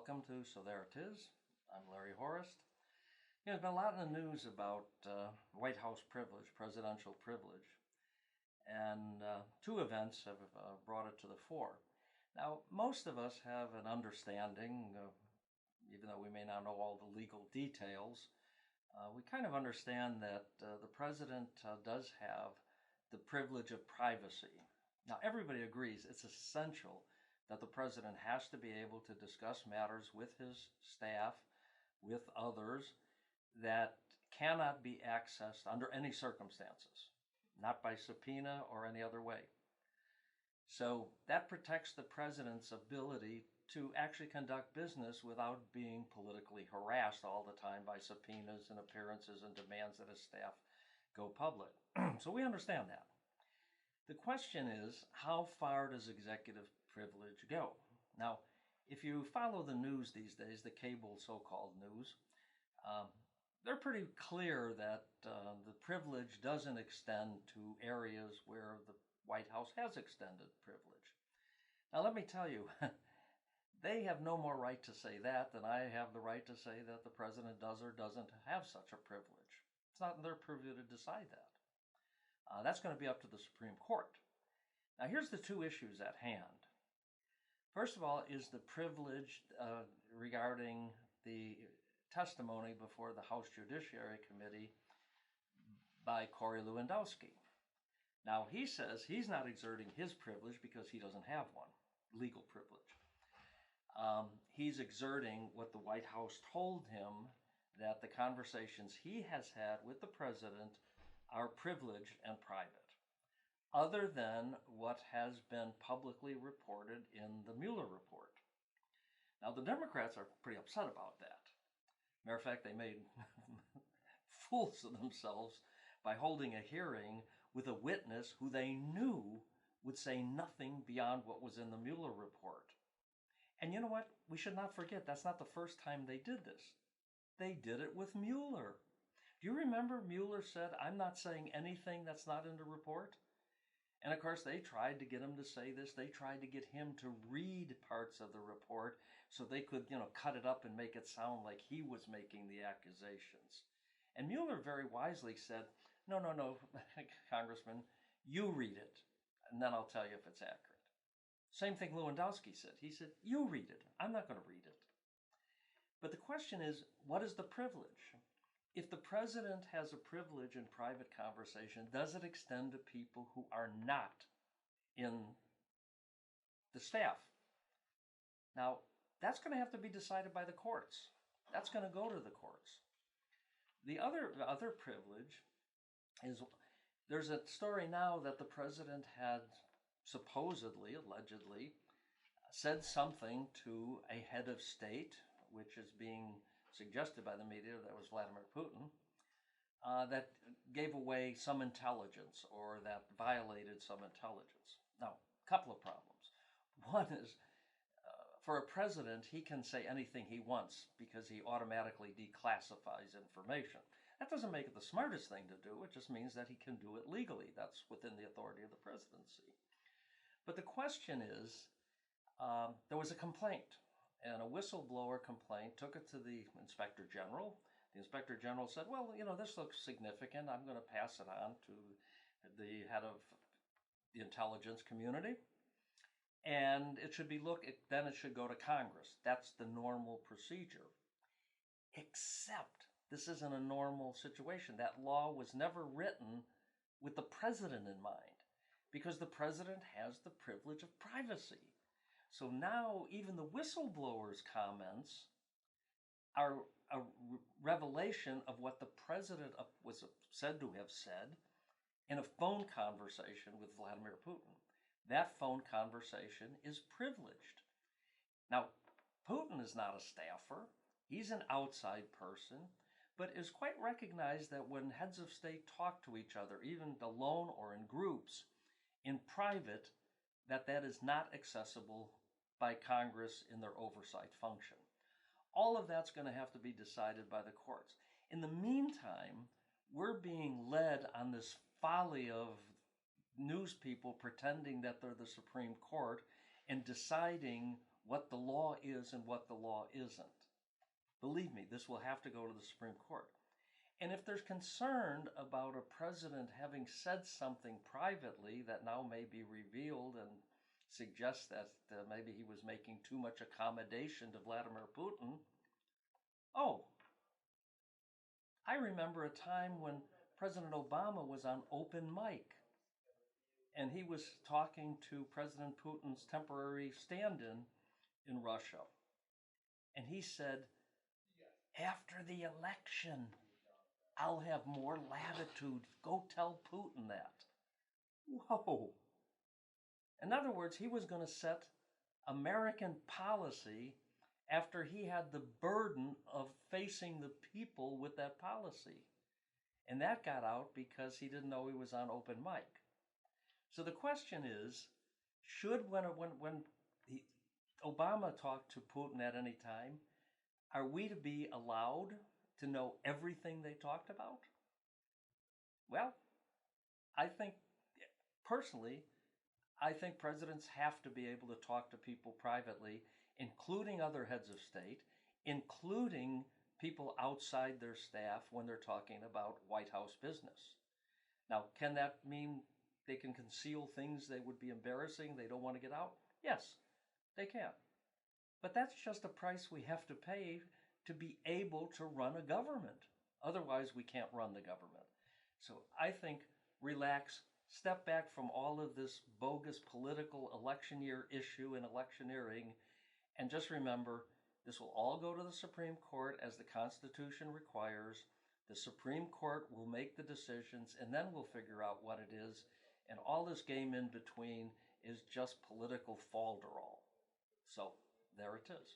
welcome to So There It Is. I'm Larry Horist. There's been a lot in the news about White House privilege, presidential privilege, and two events have brought it to the fore. Now, most of us have an understanding, even though we may not know all the legal details, we kind of understand that the president does have the privilege of privacy. Now, everybody agrees it's essential that the president has to be able to discuss matters with his staff, with others, that cannot be accessed under any circumstances, not by subpoena or any other way. So that protects the president's ability to actually conduct business without being politically harassed all the time by subpoenas and appearances and demands that his staff go public. So we understand that. The question is, how far does executive privilege go? Now, if you follow the news these days, the cable so-called news, they're pretty clear that the privilege doesn't extend to areas where the White House has extended privilege. Now, let me tell you, they have no more right to say that than I have the right to say that the president does or doesn't have such a privilege. It's not in their purview to decide that. That's going to be up to the Supreme Court. Now, here's the two issues at hand. First of all is the privilege regarding the testimony before the House Judiciary Committee by Corey Lewandowski. Now, he says he's not exerting his privilege because he doesn't have one, legal privilege. He's exerting what the White House told him, that the conversations he has had with the president are privileged and private, other than what has been publicly reported in the Mueller report. Now, the Democrats are pretty upset about that. Matter of fact, they made fools of themselves by holding a hearing with a witness who they knew would say nothing beyond what was in the Mueller report. And you know what? We should not forget, that's not the first time they did this. They did it with Mueller. Do you remember Mueller said, "I'm not saying anything that's not in the report"? And of course, they tried to get him to say this. They tried to get him to read parts of the report so they could, cut it up and make it sound like he was making the accusations. And Mueller very wisely said, no, Congressman, you read it, and then I'll tell you if it's accurate. Same thing Lewandowski said. He said, you read it. I'm not going to read it. But the question is, what is the privilege? If the president has a privilege in private conversation, does it extend to people who are not in the staff? Now, that's going to have to be decided by the courts. That's going to go to the courts. The other privilege is, there's a story now that the president had supposedly, allegedly, said something to a head of state, which is being suggested by the media that was Vladimir Putin, that gave away some intelligence or that violated some intelligence. Now, a couple of problems. One is, for a president, he can say anything he wants because he automatically declassifies information. That doesn't make it the smartest thing to do. It just means that he can do it legally. That's within the authority of the presidency. But the question is, there was a complaint. And a whistleblower complaint, took it to the Inspector General. The Inspector General said, well, this looks significant. I'm going to pass it on to the head of the intelligence community. And it should be then it should go to Congress. That's the normal procedure. Except this isn't a normal situation. That law was never written with the president in mind, because the president has the privilege of privacy. So now even the whistleblower's comments are a revelation of what the president was said to have said in a phone conversation with Vladimir Putin. That phone conversation is privileged. Now, Putin is not a staffer. He's an outside person, but is quite recognized that when heads of state talk to each other, even alone or in groups, in private, that is not accessible by Congress in their oversight function. All of that's going to have to be decided by the courts. In the meantime, we're being led on this folly of news people pretending that they're the Supreme Court and deciding what the law is and what the law isn't. Believe me, this will have to go to the Supreme Court. And if there's concern about a president having said something privately that now may be revealed and suggests that maybe he was making too much accommodation to Vladimir Putin, I remember a time when President Obama was on open mic and he was talking to President Putin's temporary stand-in in Russia. And he said, after the election, I'll have more latitude. Go tell Putin that. Whoa. In other words, he was going to set American policy after he had the burden of facing the people with that policy. And that got out because he didn't know he was on open mic. So the question is, should, when Obama talked to Putin at any time, are we to be allowed to know everything they talked about? Well, personally, I think presidents have to be able to talk to people privately, including other heads of state, including people outside their staff when they're talking about White House business. Now, can that mean they can conceal things they would be embarrassing, they don't want to get out? Yes, they can. But that's just a price we have to pay to be able to run a government. Otherwise, we can't run the government. So I think relax, step back from all of this bogus political election year issue and electioneering, and just remember, this will all go to the Supreme Court as the Constitution requires. The Supreme Court will make the decisions, and then we'll figure out what it is. And all this game in between is just political falderall. So there it is.